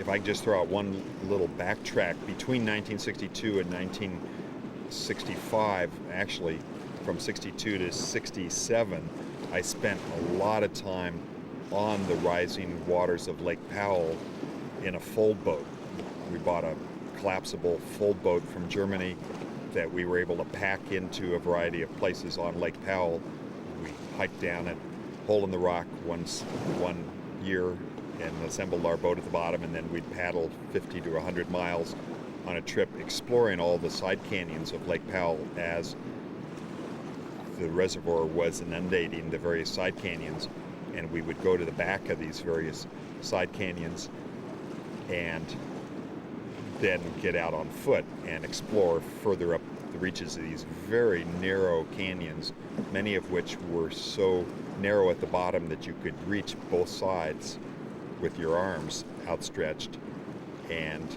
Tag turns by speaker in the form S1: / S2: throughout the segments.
S1: if I just throw out one little backtrack, between 1962 and 1965, actually from 62 to 67, I spent a lot of time on the rising waters of Lake Powell in a fold boat. We bought a collapsible fold boat from Germany that we were able to pack into a variety of places on Lake Powell. We hiked down it, hole in the rock one year, and assembled our boat at the bottom, and then we'd paddle 50 to 100 miles on a trip exploring all the side canyons of Lake Powell as the reservoir was inundating the various side canyons. And we would go to the back of these various side canyons and then get out on foot and explore further up the reaches of these very narrow canyons, many of which were so narrow at the bottom that you could reach both sides with your arms outstretched. And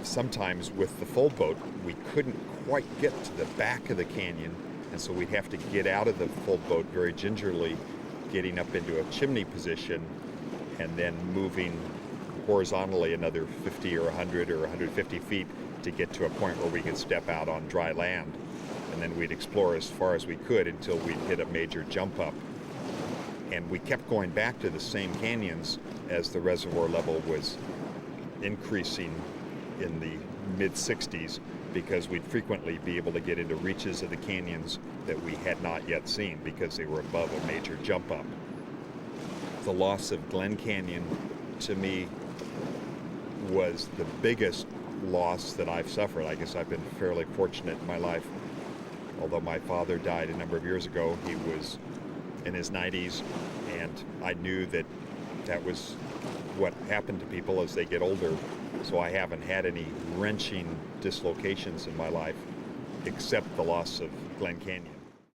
S1: sometimes with the fold boat, we couldn't quite get to the back of the canyon, and so we'd have to get out of the fold boat very gingerly, getting up into a chimney position and then moving horizontally another 50 or 100 or 150 feet to get to a point where we could step out on dry land. And then we'd explore as far as we could until we'd hit a major jump up. And we kept going back to the same canyons as the reservoir level was increasing in the mid-60s, because we'd frequently be able to get into reaches of the canyons that we had not yet seen because they were above a major jump up. The loss of Glen Canyon, to me, was the biggest loss that I've suffered. I guess I've been fairly fortunate in my life. Although my father died a number of years ago, he was in his 90s, and I knew that that was what happened to people as they get older. So I haven't had any wrenching dislocations in my life except the loss of Glen Canyon.